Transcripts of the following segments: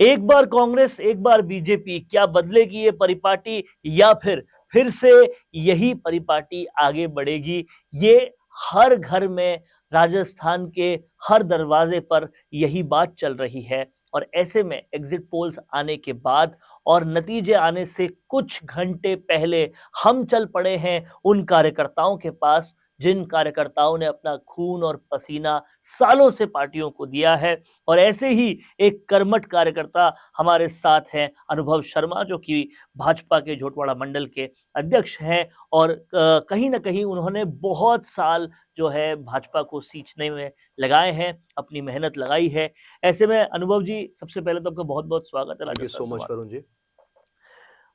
एक बार कांग्रेस, एक बार बीजेपी, क्या बदलेगी ये परिपाटी या फिर से यही परिपाटी आगे बढ़ेगी? ये हर घर में, राजस्थान के हर दरवाजे पर यही बात चल रही है। और ऐसे में एग्जिट पोल्स आने के बाद और नतीजे आने से कुछ घंटे पहले हम चल पड़े हैं उन कार्यकर्ताओं के पास जिन कार्यकर्ताओं ने अपना खून और पसीना सालों से पार्टियों को दिया है। और ऐसे ही एक कर्मठ कार्यकर्ता हमारे साथ हैं, अनुभव शर्मा, जो कि भाजपा के झोटवाड़ा मंडल के अध्यक्ष हैं। और कहीं न कहीं उन्होंने बहुत साल जो है भाजपा को सींचने में लगाए हैं, अपनी मेहनत लगाई है। ऐसे में अनुभव जी, सबसे पहले तो आपका बहुत-बहुत स्वागत है thank you Rajasthan so much संवाद में। वरुण जी।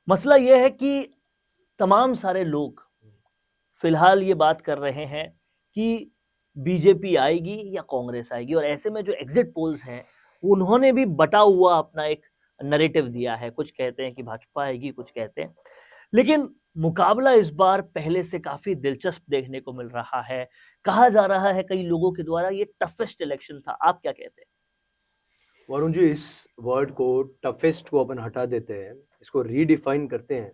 मसला ये है कि तमाम सारे लोग फिलहाल ये बात कर रहे हैं कि बीजेपी आएगी या कांग्रेस आएगी। और ऐसे में जो एग्जिट पोल्स हैं, उन्होंने भी बटा हुआ अपना एक नैरेटिव दिया है। कुछ कहते हैं कि भाजपा आएगी, कुछ कहते हैं, लेकिन मुकाबला इस बार पहले से काफी दिलचस्प देखने को मिल रहा है। कहा जा रहा है कई लोगों के द्वारा ये टफेस्ट इलेक्शन था। आप क्या कहते हैं? वरुण जी, इस वर्ड को टफेस्ट को अपन हटा देते हैं, इसको रीडिफाइन करते हैं।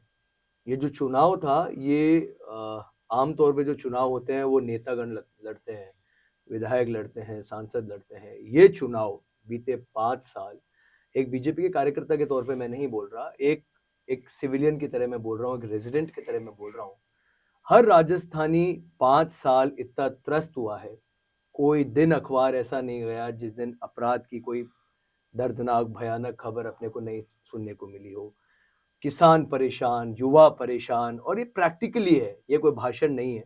ये जो चुनाव था, ये आमतौर पे जो चुनाव होते हैं वो नेतागण लड़ते हैं, विधायक लड़ते हैं, सांसद लड़ते हैं। ये चुनाव बीते 5 साल एक बीजेपी के कार्यकर्ता के तौर पे मैं नहीं बोल रहा, एक एक सिविलियन की तरह मैं बोल रहा हूँ, एक रेजिडेंट की तरह मैं बोल रहा हूँ। हर राजस्थानी 5 साल इतना त्रस्त हुआ है, कोई दिन अखबार ऐसा नहीं गया जिस दिन अपराध की कोई दर्दनाक भयानक खबर अपने को नहीं सुनने को मिली हो। किसान परेशान, युवा परेशान, और ये प्रैक्टिकली है, ये कोई भाषण नहीं है।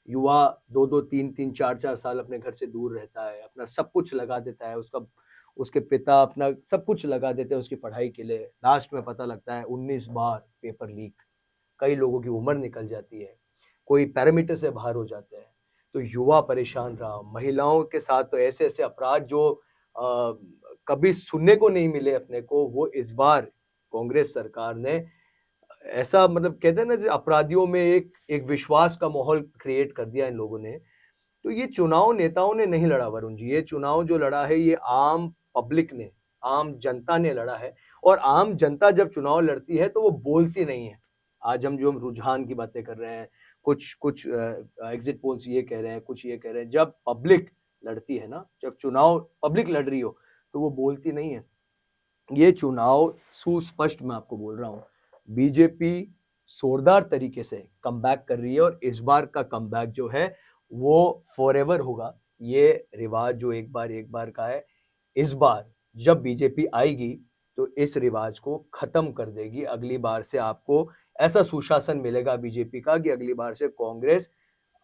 युवा 2-2, 3-3, 4-4 साल अपने घर से दूर रहता है, अपना सब कुछ लगा देता है, उसके पिता अपना सब कुछ लगा देते हैं उसकी पढ़ाई के लिए। लास्ट में पता लगता है 19 बार पेपर लीक, कई लोगों की उम्र निकल जाती है, कोई पैरामीटर से बाहर हो जाते हैं। तो युवा परेशान रहा, महिलाओं के साथ तो ऐसे-ऐसे अपराध जो कभी सुनने को नहीं मिले अपने को, वो इस बार कांग्रेस सरकार ने ऐसा, मतलब कहते हैं ना, जैसे अपराधियों में एक एक विश्वास का माहौल क्रिएट कर दिया इन लोगों ने। तो ये चुनाव नेताओं ने नहीं लड़ा वरुण जी, ये चुनाव जो लड़ा है ये आम पब्लिक ने, आम जनता ने लड़ा है। और आम जनता जब चुनाव लड़ती है तो वो बोलती नहीं है। आज हम रुझान की बातें कर रहे हैं, कुछ कुछ एग्जिट पोल्स ये कह रहे हैं, कुछ ये कह रहे हैं। जब पब्लिक लड़ती है ना, जब चुनाव पब्लिक लड़ रही हो, तो वो बोलती नहीं है। ये चुनाव सुस्पष्ट मैं आपको बोल रहा हूँ, बीजेपी जोरदार तरीके से कमबैक कर रही है, और इस बार का कमबैक जो है वो फॉरएवर होगा। ये रिवाज जो एक बार का है, इस बार जब बीजेपी आएगी तो इस रिवाज को खत्म कर देगी। अगली बार से आपको ऐसा सुशासन मिलेगा बीजेपी का कि अगली बार से कांग्रेस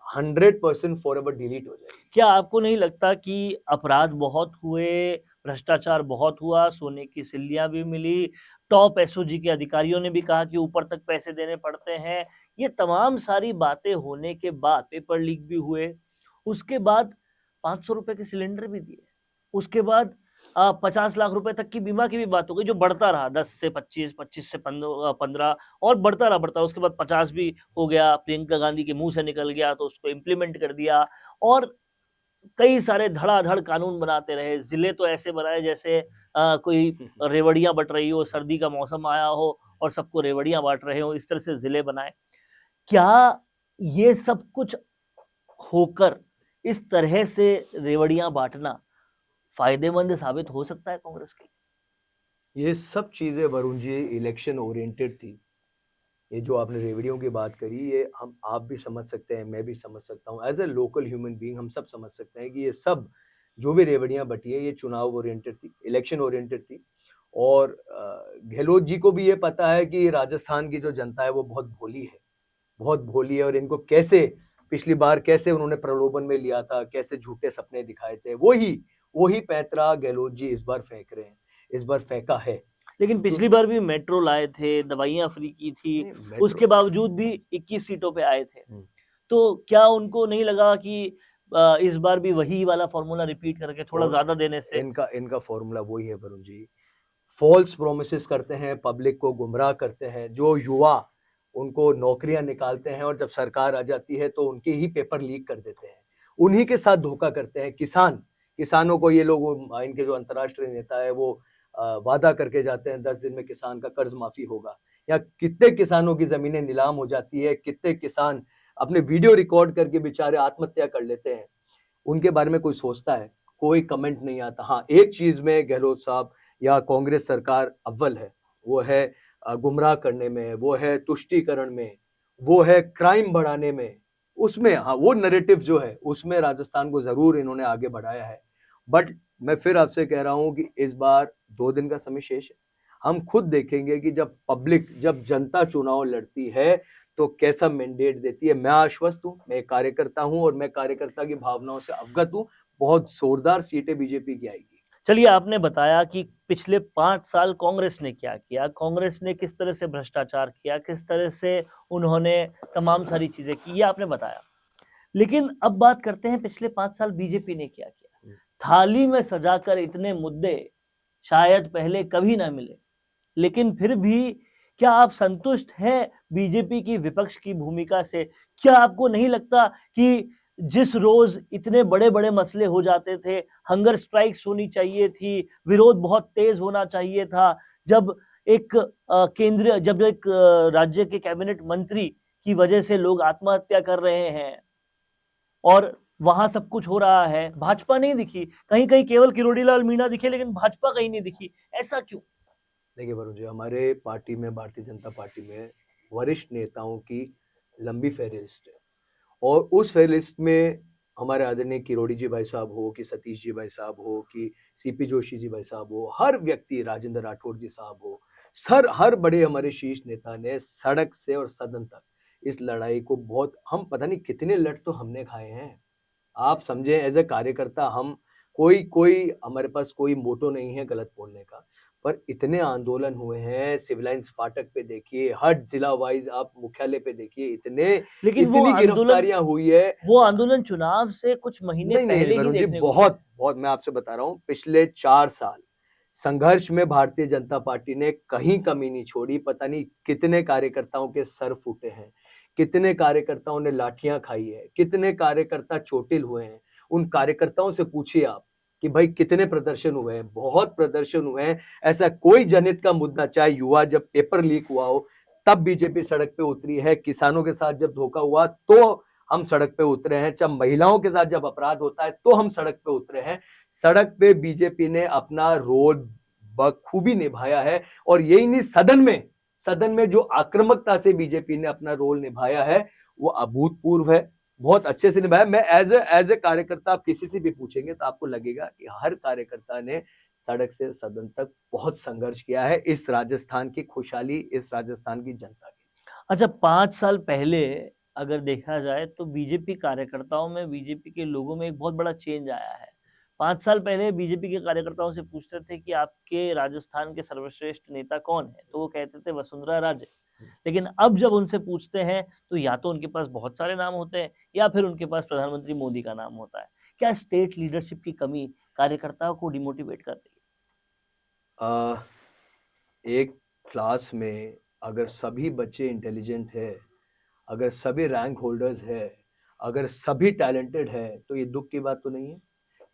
100% फॉरएवर डिलीट हो जाएगी। क्या आपको नहीं लगता कि अपराध बहुत हुए, भ्रष्टाचार बहुत हुआ, सोने की सिल्लियाँ भी मिली, टॉप एसओजी के अधिकारियों ने भी कहा कि ऊपर तक पैसे देने पड़ते हैं, ये तमाम सारी बातें होने के बाद पेपर लीक भी हुए, उसके बाद ₹500 के सिलेंडर भी दिए, उसके बाद 50 लाख रुपए तक की बीमा की भी बात हो गई, जो बढ़ता रहा 10 से 25, 25 से 15 और बढ़ता रहा, उसके बाद 50 भी हो गया, प्रियंका गांधी के मुँह से निकल गया तो उसको इम्प्लीमेंट कर दिया। और कई सारे धड़ाधड़ कानून बनाते रहे। ज़िले तो ऐसे बनाए जैसे कोई रेवड़ियाँ बँट रही हो, सर्दी का मौसम आया हो और सबको रेवड़ियाँ बाँट रहे हों, इस तरह से ज़िले बनाए। क्या ये सब कुछ होकर इस तरह से रेवड़ियाँ बाँटना फ़ायदेमंद साबित हो सकता है कांग्रेस के लिए? ये सब चीजें वरुण जी इलेक्शन ओरिएंटेड थी। ये जो आपने रेवड़ियों की बात करी, ये हम आप भी समझ सकते हैं, मैं भी समझ सकता हूँ। As a local human being हम सब समझ सकते हैं कि ये सब जो भी रेवड़ियाँ बटी है, ये चुनाव ओरिएंटेड थी, इलेक्शन ओरिएंटेड थी। और गहलोत जी को भी ये पता है कि राजस्थान की जो जनता है वो बहुत भोली है, और इनको कैसे पिछली बार कैसे उन्होंने प्रलोभन में लिया था, कैसे झूठे सपने दिखाए थे, वही पैंतरा गहलोत जी इस बार फेंक रहे हैं, इस बार फेंका है। लेकिन चु पिछली बार भी मेट्रो लाए थे, दवाइयाँ फ्री की थी, नहीं, मेट्रो। उसके बावजूद भी 21 सीटों पे आए थे। हुँ। तो क्या उनको नहीं लगा कि इस बार भी वही वाला फ़ॉर्मूला रिपीट करके थोड़ा फॉर ज़्यादा देने से इनका इनका फॉर्मूला वही है वरुण जी। फॉल्स प्रोमिसेस करते हैं, पब्लिक को गुमराह करते हैं, जो युवा उनको नौकरियां निकालते हैं, और जब सरकार आ जाती है तो उनके ही पेपर लीक कर देते हैं, उन्हीं के साथ धोखा करते हैं। किसानों को ये लोग, इनके जो अंतर्राष्ट्रीय नेता है वो वादा करके जाते हैं 10 दिन में किसान का कर्ज माफी होगा, या कितने किसानों की जमीनें नीलाम हो जाती है, कितने किसान अपने वीडियो रिकॉर्ड करके बेचारे आत्महत्या कर लेते हैं, उनके बारे में कोई सोचता है? कोई कमेंट नहीं आता। हाँ, एक चीज में गहलोत साहब या कांग्रेस सरकार अव्वल है, वो है गुमराह करने में, वो है तुष्टीकरण में, वो है क्राइम बढ़ाने में। उसमें हाँ, वो नैरेटिव जो है उसमें राजस्थान को जरूर इन्होंने आगे बढ़ाया है। बट मैं फिर आपसे कह रहा हूं कि इस बार 2 दिन का समय शेष है। हम खुद देखेंगे कि जब जनता चुनाव लड़ती है तो कैसा मैंडेट देती है। मैं आश्वस्त हूं, मैं एक कार्यकर्ता हूं और मैं कार्यकर्ता की भावनाओं से अवगत हूं। बहुत जोरदार सीटें बीजेपी की आएगी। चलिए, आपने बताया कि पिछले 5 साल कांग्रेस ने क्या किया, कांग्रेस ने किस तरह से भ्रष्टाचार किया, किस तरह से उन्होंने तमाम सारी चीजें की, ये आपने बताया। लेकिन अब बात करते हैं पिछले 5 साल बीजेपी ने क्या किया। थाली में सजाकर इतने मुद्दे शायद पहले कभी ना मिले, लेकिन फिर भी क्या आप संतुष्ट हैं बीजेपी की विपक्ष की भूमिका से? क्या आपको नहीं लगता कि जिस रोज इतने बड़े-बड़े मसले हो जाते थे, हंगर स्ट्राइक्स होनी चाहिए थी, विरोध बहुत तेज होना चाहिए था, जब एक राज्य के कैबिनेट मंत्री की वजह से लोग आत्महत्या कर रहे हैं और वहां सब कुछ हो रहा है, भाजपा नहीं दिखी। कहीं-कहीं केवल किरोड़ी लाल मीणा दिखे, लेकिन भाजपा कहीं नहीं दिखी। ऐसा क्यों? देखिए वरुण जी, हमारे पार्टी में, भारतीय जनता पार्टी में वरिष्ठ नेताओं की लंबी फेहरिस्त है और उस फेहरिस्त में हमारे आदरणीय किरोड़ी जी भाई साहब हो, कि सतीश जी भाई साहब हो, कि सीपी जोशी जी भाई साहब हो, हर व्यक्ति, राजेंद्र राठौड़ जी साहब हो, हर बड़े हमारे शीर्ष नेता ने सड़क से और सदन तक इस लड़ाई को बहुत, हम पता नहीं कितने लड़ तो हमने खाए हैं। आप समझे, एज ए कार्यकर्ता हम, कोई कोई हमारे पास कोई मोटो नहीं है गलत बोलने का, पर इतने आंदोलन हुए हैं। सिविल लाइंस फाटक पे देखिए, हर जिला वाइज आप मुख्यालय पे देखिए, लेकिन इतनी गिरफ्तारियां हुई है। वो आंदोलन चुनाव से कुछ महीने नहीं नहीं पहले ही वरुण जी, देखने को मिला। बहुत बहुत मैं आपसे बता रहा हूँ, पिछले 4 साल संघर्ष में भारतीय जनता पार्टी ने कहीं कमी नहीं छोड़ी। पता नहीं कितने कार्यकर्ताओं के सर फूटे हैं, कितने कार्यकर्ताओं ने लाठियां खाई है, कितने कार्यकर्ता चोटिल हुए हैं। उन कार्यकर्ताओं से पूछिए आप कि भाई कितने प्रदर्शन हुए हैं। बहुत प्रदर्शन हुए हैं। ऐसा कोई जनहित का मुद्दा, चाहे युवा जब पेपर लीक हुआ हो तब बीजेपी सड़क पे उतरी है, किसानों के साथ जब धोखा हुआ तो हम सड़क पे उतरे हैं, जब महिलाओं के साथ जब अपराध होता है तो हम सड़क पे उतरे हैं। सड़क पे बीजेपी ने अपना रोल बखूबी निभाया है और यही नहीं, सदन में जो आक्रामकता से बीजेपी ने अपना रोल निभाया है वो अभूतपूर्व है। बहुत अच्छे से निभाया। मैं एज ए कार्यकर्ता, आप किसी से भी पूछेंगे तो आपको लगेगा कि हर कार्यकर्ता ने सड़क से सदन तक बहुत संघर्ष किया है, इस राजस्थान की खुशहाली, इस राजस्थान की जनता की। अच्छा, 5 साल पहले अगर देखा जाए तो बीजेपी कार्यकर्ताओं में, बीजेपी के लोगों में एक बहुत बड़ा चेंज आया है। 5 साल पहले बीजेपी के कार्यकर्ताओं से पूछते थे कि आपके राजस्थान के सर्वश्रेष्ठ नेता कौन है? तो वो कहते थे वसुंधरा राजे। लेकिन अब जब उनसे पूछते हैं तो या तो उनके पास बहुत सारे नाम होते हैं या फिर उनके पास प्रधानमंत्री मोदी का नाम होता है। क्या स्टेट लीडरशिप की कमी कार्यकर्ताओं को डिमोटिवेट कर रही अ, एक क्लास में अगर सभी बच्चे इंटेलिजेंट है, अगर सभी रैंक होल्डर्स है, अगर सभी टैलेंटेड है, तो ये दुख की बात तो नहीं है।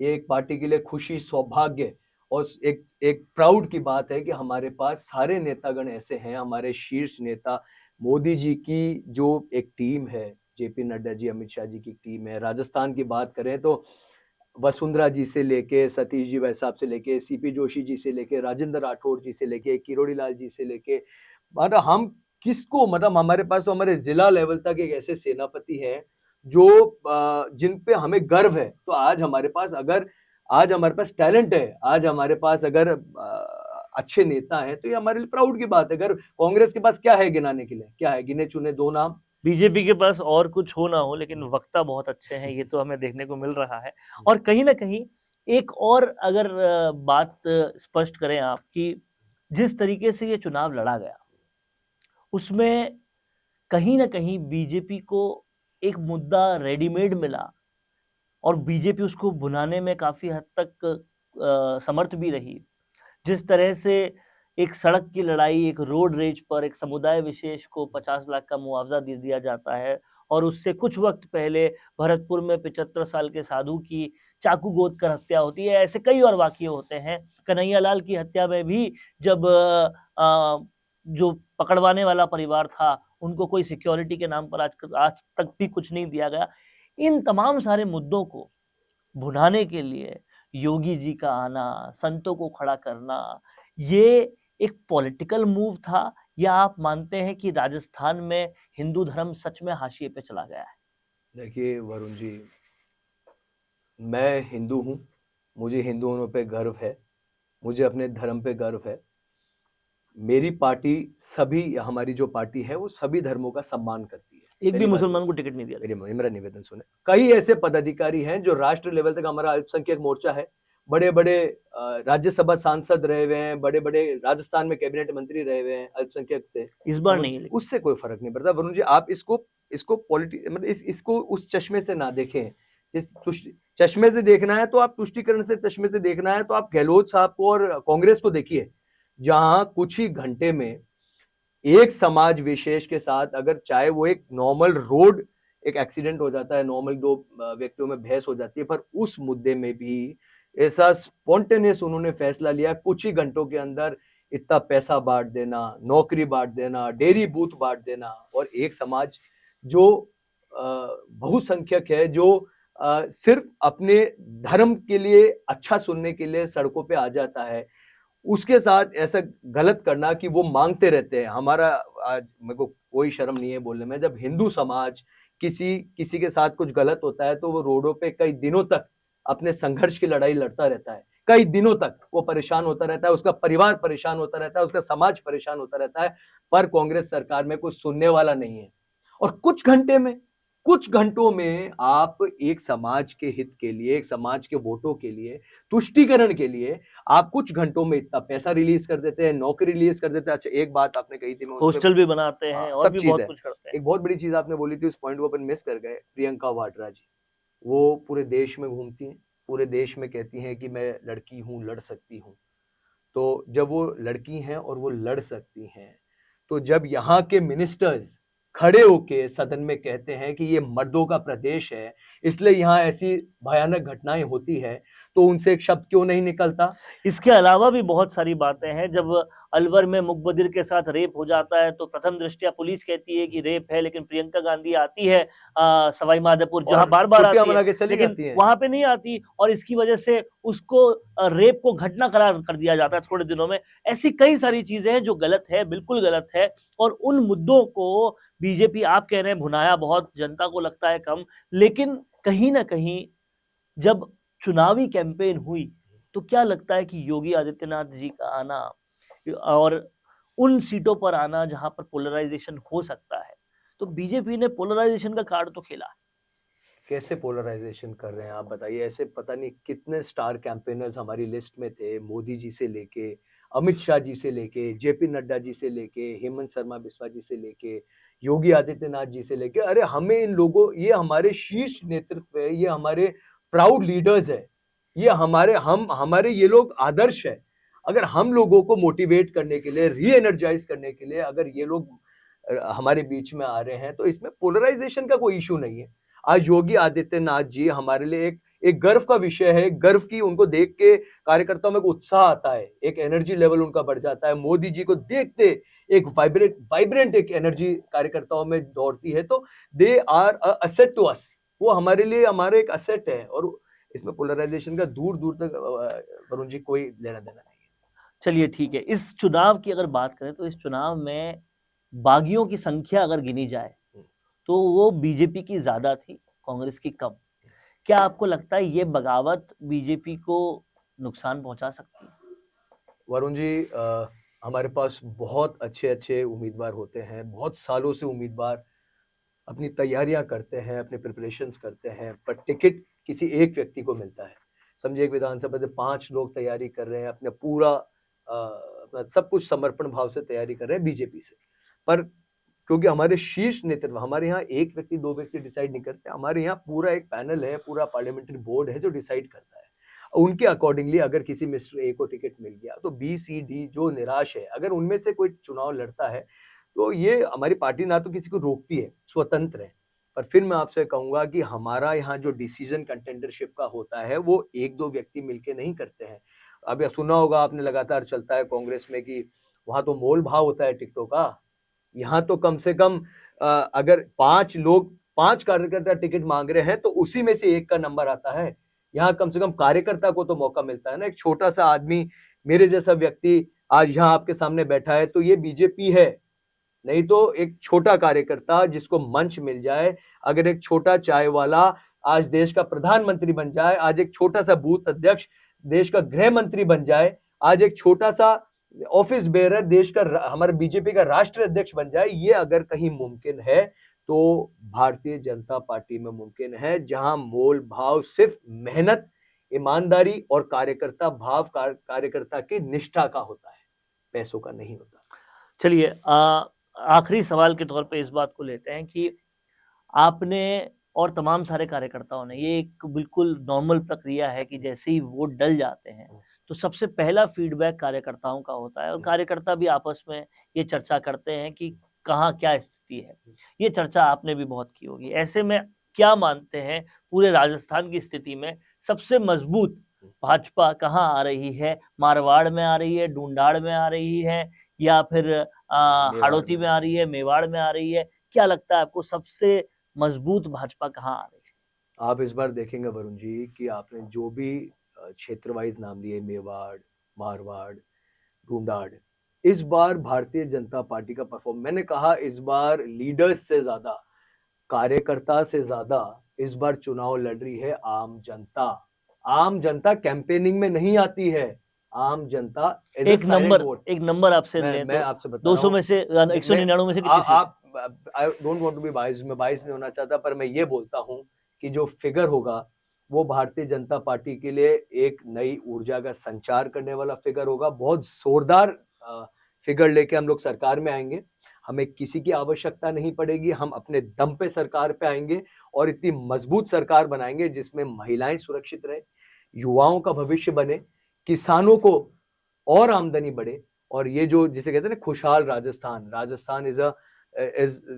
ये एक पार्टी के लिए खुशी, सौभाग्य और एक एक प्राउड की बात है कि हमारे पास सारे नेतागण ऐसे हैं। हमारे शीर्ष नेता मोदी जी की जो एक टीम है, जेपी नड्डा जी, अमित शाह जी की टीम है। राजस्थान की बात करें तो वसुंधरा जी से लेके, सतीश जी भाई साहब से लेके, सीपी जोशी जी से लेके, राजेंद्र राठौड़ जी से लेके, किरोड़ी लाल जी से लेके, मतलब हम किसको, मतलब हमारे पास तो हमारे जिला लेवल तक एक ऐसे सेनापति हैं जो जिन पे हमें गर्व है। तो आज हमारे पास टैलेंट है, आज हमारे पास अगर अच्छे नेता हैं तो ये हमारे लिए प्राउड की बात है। अगर कांग्रेस के पास क्या है गिनाने के लिए, क्या है? गिने चुने 2 नाम। बीजेपी के पास और कुछ हो ना हो, लेकिन वक्ता बहुत अच्छे हैं, ये तो हमें देखने को मिल रहा है। और कहीं न कहीं एक और अगर बात स्पष्ट करें आप कि जिस तरीके से ये चुनाव लड़ा गया, उसमें कहीं न कहीं बीजेपी को एक मुद्दा रेडीमेड मिला और बीजेपी उसको भुनाने में काफ़ी हद तक समर्थ भी रही। जिस तरह से एक सड़क की लड़ाई, एक रोड रेज पर एक समुदाय विशेष को 50 लाख का मुआवज़ा दे दिया जाता है और उससे कुछ वक़्त पहले भरतपुर में 75 साल के साधु की चाकू गोद कर हत्या होती है, ऐसे कई और वाक़ये होते हैं। कन्हैयालाल की हत्या में भी जब जो पकड़वाने वाला परिवार था, उनको कोई सिक्योरिटी के नाम पर आज तक भी कुछ नहीं दिया गया। इन तमाम सारे मुद्दों को भुनाने के लिए योगी जी का आना, संतों को खड़ा करना, ये एक पॉलिटिकल मूव था, या आप मानते हैं कि राजस्थान में हिंदू धर्म सच में हाशिए पे चला गया है? देखिए वरुण जी, मैं हिंदू हूँ, मुझे हिंदुओं पे गर्व है, मुझे अपने धर्म पे गर्व है। मेरी पार्टी हमारी जो पार्टी है वो सभी धर्मों का सम्मान करती है। एक भी पहली बात मुसलमान को टिकट नहीं दिया गया। मेरा निवेदन सुने। कई ऐसे पदाधिकारी हैं जो राष्ट्र लेवल तक, हमारा अल्पसंख्यक मोर्चा है, बड़े-बड़े राज्यसभा सांसद रहे हुए हैं, बड़े-बड़े राजस्थान में कैबिनेट मंत्री रहे हुए हैं अल्पसंख्यक से। इस बार नहीं है लेकिन। उससे कोई फर्क नहीं पड़ता वरुण जी। आप इसको मतलब इसको उस चश्मे से ना देखें। चश्मे से देखना है तो आप तुष्टिकरण से चश्मे से देखना है तो आप गहलोत साहब को और कांग्रेस को देखिए, जहां कुछ ही घंटे में एक समाज विशेष के साथ, अगर चाहे वो एक नॉर्मल रोड एक एक्सीडेंट हो जाता है, नॉर्मल दो व्यक्तियों में बहस हो जाती है, पर उस मुद्दे में भी ऐसा स्पॉन्टेनियस उन्होंने फैसला लिया, कुछ ही घंटों के अंदर इतना पैसा बांट देना, नौकरी बांट देना, डेयरी बूथ बांट देना, और एक समाज जो बहुसंख्यक है, जो सिर्फ अपने धर्म के लिए अच्छा सुनने के लिए सड़कों पे आ जाता है, उसके साथ ऐसा गलत करना कि वो मांगते रहते हैं। हमारा आज मेरे को कोई शर्म नहीं है बोलने में, जब हिंदू समाज किसी के साथ कुछ गलत होता है तो वो रोडों पे कई दिनों तक अपने संघर्ष की लड़ाई लड़ता रहता है, कई दिनों तक वो परेशान होता रहता है, उसका परिवार परेशान होता रहता है, उसका समाज परेशान होता रहता है, पर कांग्रेस सरकार में कोई सुनने वाला नहीं है। और कुछ घंटों में आप एक समाज के हित के लिए, एक समाज के वोटों के लिए, तुष्टीकरण के लिए आप कुछ घंटों में इतना पैसा रिलीज कर देते हैं, नौकरी रिलीज कर देते हैं। अच्छा, एक बात आपने कही थी, मैं उस पे हॉस्टल भी बनाते हैं और सब भी चीज बहुत है। कुछ करते हैं। एक बहुत बड़ी चीज आपने बोली थी, उस पॉइंट को अपन मिस कर गए। प्रियंका वाड्रा जी, वो पूरे देश में घूमती हैं, पूरे देश में कहती हैं कि मैं लड़की हूँ, लड़ सकती हूँ। तो जब वो लड़की हैं और वो लड़ सकती हैं, तो जब यहाँ के मिनिस्टर्स खड़े होके सदन में कहते हैं कि ये मर्दों का प्रदेश है, इसलिए यहाँ ऐसी भयानक घटनाएं होती है, तो उनसे एक शब्द क्यों नहीं निकलता? इसके अलावा भी बहुत सारी बातें हैं। जब अलवर में मुकबदिर के साथ रेप हो जाता है तो प्रथम दृष्टया पुलिस कहती है कि रेप है, लेकिन प्रियंका गांधी आती है सवाई माधोपुर, जहां बार बार आती है, लेकिन वहां पे नहीं आती, और इसकी वजह से उसको रेप को घटना करार कर दिया जाता है थोड़े दिनों में। ऐसी कई सारी चीजें हैं जो गलत है, बिल्कुल गलत है। और उन मुद्दों को बीजेपी, आप कह रहे हैं भुनाया बहुत, जनता को लगता है कम, लेकिन कहीं ना कहीं जब चुनावी कैंपेन हुई तो क्या लगता है कि योगी आदित्यनाथ जी का आना और उन सीटों पर आना जहां पर पोलराइजेशन हो सकता है, तो बीजेपी ने पोलराइजेशन का कार्ड तो खेला। कैसे पोलराइजेशन कर रहे हैं आप बताइए? ऐसे पता नहीं कितने स्टार कैंपेनर्स हमारी लिस्ट में थे, मोदी जी से लेके, अमित शाह जी से लेके, जेपी नड्डा जी से लेके, हेमंत शर्मा बिस्वा जी से लेके, योगी आदित्यनाथ जी से लेके। अरे हमें इन लोगों, ये हमारे शीर्ष नेतृत्व है, ये हमारे प्राउड लीडर्स है, ये हमारे ये लोग आदर्श है। अगर हम लोगों को मोटिवेट करने के लिए, री एनर्जाइज करने के लिए अगर ये लोग हमारे बीच में आ रहे हैं, तो इसमें पोलराइजेशन का कोई इशू नहीं है। आज योगी आदित्यनाथ जी हमारे लिए एक गर्व का विषय है। गर्व की, उनको देख के कार्यकर्ताओं में उत्साह आता है, एक एनर्जी लेवल उनका बढ़ जाता है। मोदी जी को देखते एक वाइब्रेंट एक एनर्जी कार्यकर्ताओं में दौड़ती है, तो they are a asset to us. वो हमारे लिए हमारे एक असेट है, और इसमें पोलराइजेशन का दूर दूर तक वरुण जी कोई लेना देना नहीं है। चलिए ठीक है, इस चुनाव की अगर बात करें तो इस चुनाव में बागियों की संख्या अगर गिनी जाए तो वो बीजेपी की ज्यादा थी, कांग्रेस की कम। क्या आपको लगता है ये बगावत बीजेपी को नुकसान पहुंचा सकती है? वरुण जी, हमारे पास बहुत अच्छे अच्छे उम्मीदवार होते हैं, बहुत सालों से उम्मीदवार अपनी तैयारियां करते हैं, अपने प्रिपरेशंस करते हैं, पर टिकट किसी एक व्यक्ति को मिलता है। समझिए एक विधानसभा से 5 लोग तैयारी कर रहे हैं, अपने पूरा अपना सब कुछ समर्पण भाव से तैयारी कर रहे हैं बीजेपी से। पर क्योंकि हमारे शीर्ष नेतृत्व, हमारे यहाँ एक व्यक्ति, 2 व्यक्ति डिसाइड नहीं करते, हमारे यहाँ पूरा एक पैनल है, पूरा पार्लियामेंट्री बोर्ड है जो डिसाइड करता है। उनके अकॉर्डिंगली अगर किसी मिस्टर ए को टिकट मिल गया, तो बी, सी, डी जो निराश है, अगर उनमें से कोई चुनाव लड़ता है, तो ये हमारी पार्टी ना तो किसी को रोकती है, स्वतंत्र है, पर फिर मैं आपसे कहूँगा कि हमारा यहाँ जो डिसीजन कंटेंडरशिप का होता है वो 1-2 व्यक्ति मिलके नहीं करते हैं। अब ये सुना होगा आपने, लगातार चलता है कांग्रेस में कि वहाँ तो मोल-भाव होता है टिकटों का। यहाँ तो कम से कम अगर 5 कार्यकर्ता टिकट माँग रहे हैं तो उसी में से 1 का नंबर आता है। यहाँ कम से कम कार्यकर्ता को तो मौका मिलता है ना। एक छोटा-सा आदमी, मेरे जैसा व्यक्ति आज यहाँ आपके सामने बैठा है तो ये बीजेपी है। नहीं तो एक छोटा कार्यकर्ता जिसको मंच मिल जाए, अगर एक छोटा चाय वाला आज देश का प्रधानमंत्री बन जाए, आज एक छोटा-सा बूथ अध्यक्ष देश का गृह मंत्री बन जाए, आज एक छोटा-सा ऑफिस बेयरर देश का हमारे बीजेपी का राष्ट्रीय अध्यक्ष बन जाए, ये अगर कहीं मुमकिन है तो भारतीय जनता पार्टी में मुमकिन है, जहां मोल भाव सिर्फ मेहनत, ईमानदारी और कार्यकर्ता की निष्ठा का होता है, पैसों का नहीं होता। चलिए आखिरी सवाल के तौर पे इस बात को लेते हैं कि आपने और तमाम सारे कार्यकर्ताओं ने, ये एक बिल्कुल नॉर्मल प्रक्रिया है कि जैसे ही वोट डल जाते हैं तो सबसे पहला फीडबैक कार्यकर्ताओं का होता है और कार्यकर्ता भी आपस में ये चर्चा करते हैं कि कहाँ क्या स्थिति है। ये चर्चा आपने भी बहुत की होगी। ऐसे में क्या मानते हैं पूरे राजस्थान की स्थिति में सबसे मजबूत भाजपा कहाँ आ रही है? मारवाड़ में आ रही है, ढूंढाड़ में आ रही है, या फिर हाड़ौती में आ रही है, मेवाड़ में आ रही है? क्या लगता है आपको सबसे मजबूत भाजपा कहाँ आ रही है? आप इस बार देखेंगे वरुण जी कि आपने जो भी क्षेत्र वाइज नाम लिए, मेवाड़, मारवाड़, ढूंढाड़, इस बार भारतीय जनता पार्टी का परफॉर्म, मैंने कहा इस बार लीडर्स से ज्यादा, कार्यकर्ता से ज्यादा इस बार चुनाव लड़ रही है आम जनता। आम जनता कैंपेनिंग में नहीं आती है, आम जनता एक नंबर आपसे मैं आपसे बता 200 में से 199 में से कितनी? आप I don't want to be biased, मैं बायस्ड नहीं होना चाहता, पर मैं ये बोलता हूं कि जो फिगर होगा वो भारतीय जनता पार्टी के लिए एक नई ऊर्जा का संचार करने वाला फिगर होगा। बहुत जोरदार फिगर लेके हम लोग सरकार में आएंगे, हमें किसी की आवश्यकता नहीं पड़ेगी, हम अपने दम पे सरकार पे आएंगे और इतनी मजबूत सरकार बनाएंगे जिसमें महिलाएं सुरक्षित रहे, युवाओं का भविष्य बने, किसानों को और आमदनी बढ़े, और ये जो जिसे कहते हैं ना खुशहाल राजस्थान इज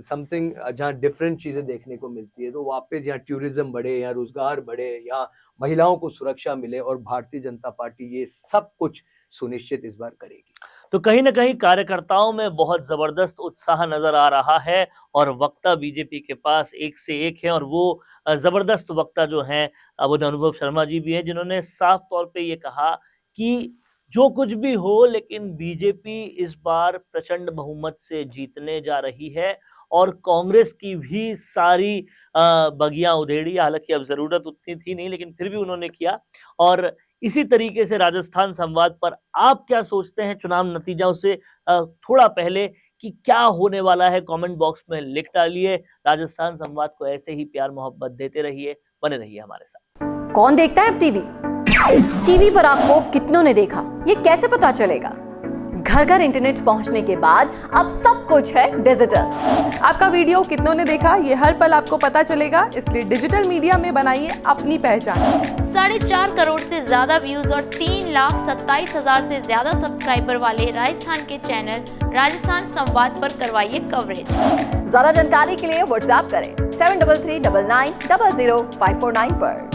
समथिंग जहाँ डिफरेंट चीजें देखने को मिलती है। तो वापस यहाँ टूरिज्म बढ़े, यहाँ रोजगार बढ़े, यहाँ महिलाओं को सुरक्षा मिले, और भारतीय जनता पार्टी ये सब कुछ सुनिश्चित इस बार करेगी। तो कहीं ना कहीं कार्यकर्ताओं में बहुत जबरदस्त उत्साह नजर आ रहा है और वक्ता बीजेपी के पास एक से एक है, और वो जबरदस्त वक्ता जो हैं वो अनुभव शर्मा जी भी हैं, जिन्होंने साफ तौर पे ये कहा कि जो कुछ भी हो लेकिन बीजेपी इस बार प्रचंड बहुमत से जीतने जा रही है, और कांग्रेस की भी सारी बगियां उधेड़ी। हालांकि अब जरूरत उतनी थी नहीं, लेकिन फिर भी उन्होंने किया। और इसी तरीके से राजस्थान संवाद पर आप क्या सोचते हैं चुनाव नतीजों से थोड़ा पहले कि क्या होने वाला है, कमेंट बॉक्स में लिख डालिए। राजस्थान संवाद को ऐसे ही प्यार मोहब्बत देते रहिए, बने रहिए हमारे साथ। कौन देखता है अब टीवी पर आपको कितनों ने देखा, ये कैसे पता चलेगा? घर घर इंटरनेट पहुंचने के बाद अब सब कुछ है डिजिटल। आपका वीडियो कितनों ने देखा ये हर पल आपको पता चलेगा, इसलिए डिजिटल मीडिया में बनाइए अपनी पहचान। 4.5 करोड़ से ज्यादा व्यूज और 3,27,000 से ज्यादा सब्सक्राइबर वाले राजस्थान के चैनल राजस्थान संवाद पर करवाइए कवरेज। ज्यादा जानकारी के लिए व्हाट्सएप करें 7339900549 पर।